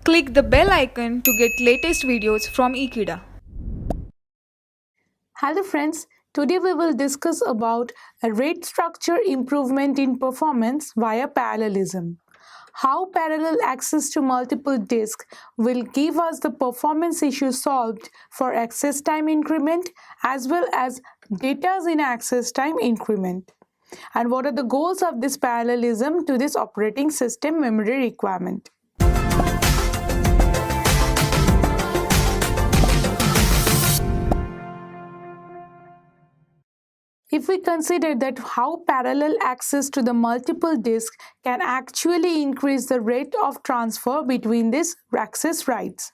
Click the bell icon to get latest videos from Ekeeda. Hello friends, today we will discuss about a rate structure improvement in performance via parallelism. How parallel access to multiple disks will give us the performance issue solved for access time increment as well as data in access time increment. And what are the goals of this parallelism to this operating system memory requirement? If we consider that how parallel access to the multiple disks can actually increase the rate of transfer between these access rights.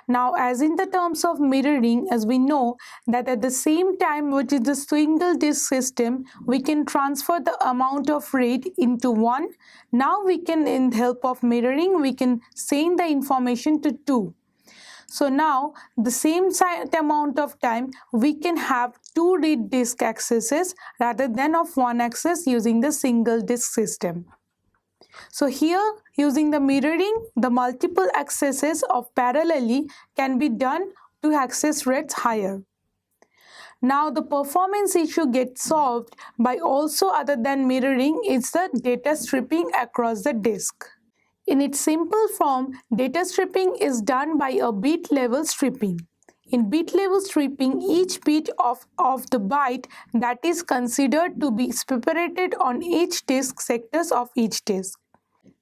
Now, as in the terms of mirroring, as we know that at the same time which is the single disk system, we can transfer the amount of rate into one. Now we can, in help of mirroring, we can send the information to two. So now the same amount of time we can have two read disk accesses rather than of one access using the single disk system. So here using the mirroring, the multiple accesses of parallelly can be done to access rates higher. Now the performance issue gets solved by also other than mirroring is the data stripping across the disk. In its simple form, data stripping is done by a bit level stripping. In bit level stripping, each bit of the byte that is considered to be separated on each disk sectors of each disk.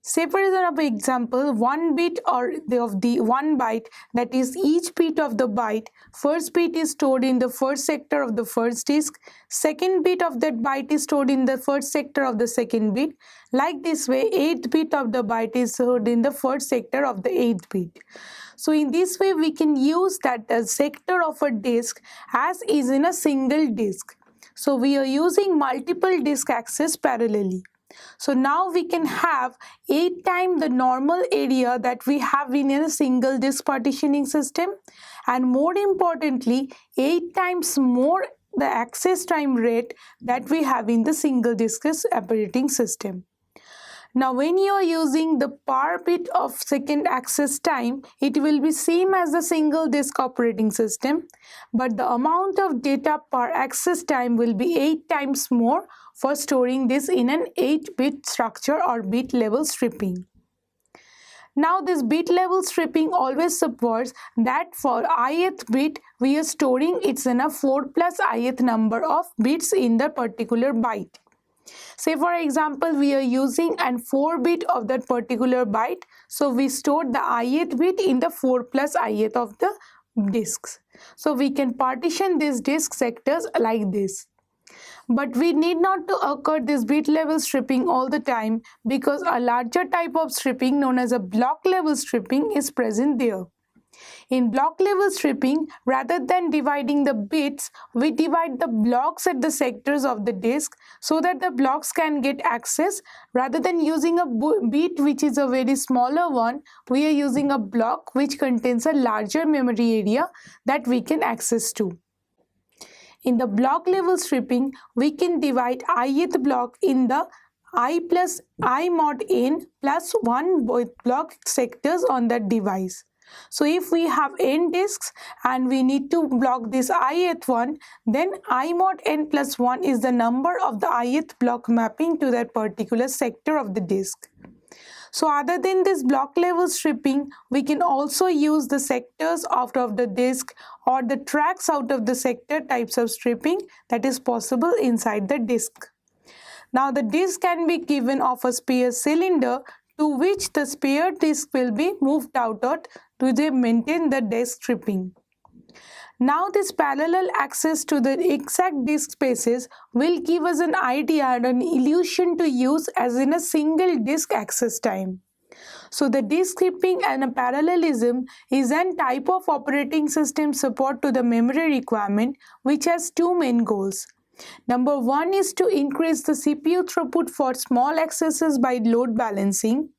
Say for example, one bit of the one byte, that is each bit of the byte, first bit is stored in the first sector of the first disk, second bit of that byte is stored in the first sector of the second bit. Like this way, 8th bit of the byte is stored in the first sector of the 8th bit. So in this way, we can use that sector of a disk as is in a single disk. So we are using multiple disk access parallelly. So now we can have 8 times the normal area that we have in a single disk partitioning system, and more importantly 8 times more the access time rate that we have in the single disk operating system. Now when you are using the per bit of second access time, it will be same as the single disk operating system, but the amount of data per access time will be 8 times more for storing this in an 8-bit structure or bit level stripping. Now this bit level stripping always supports that for ith bit we are storing it's in a 4 plus ith number of bits in the particular byte. Say for example, we are using an 4 bit of that particular byte, so we stored the ith bit in the 4 plus ith of the disks. So we can partition these disk sectors like this. But we need not to occur this bit level stripping all the time, because a larger type of stripping known as a block level stripping is present there. In block level stripping, rather than dividing the bits, we divide the blocks at the sectors of the disk so that the blocks can get access. Rather than using a bit which is a very smaller one, we are using a block which contains a larger memory area that we can access to. In the block level stripping, we can divide ith block in the I plus I mod n plus 1 block sectors on that device. So if we have n disks and we need to block this ith one, then I mod n plus 1 is the number of the ith block mapping to that particular sector of the disk. So other than this block level stripping, we can also use the sectors out of the disk or the tracks out of the sector types of stripping that is possible inside the disk. Now the disk can be given of a spare cylinder to which the spare disk will be moved out to maintain the disk stripping. Now this parallel access to the exact disk spaces will give us an idea and an illusion to use as in a single disk access time. So the disk stripping and a parallelism is a type of operating system support to the memory requirement which has two main goals. Number one is to increase the CPU throughput for small accesses by load balancing.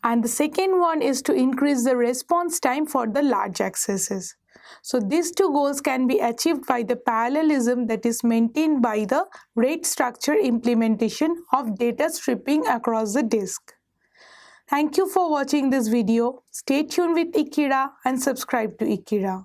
And the second one is to increase the response time for the large accesses. So these two goals can be achieved by the parallelism that is maintained by the rate structure implementation of data stripping across the disk. Thank you for watching this video. Stay tuned with Ekeeda and subscribe to Ekeeda.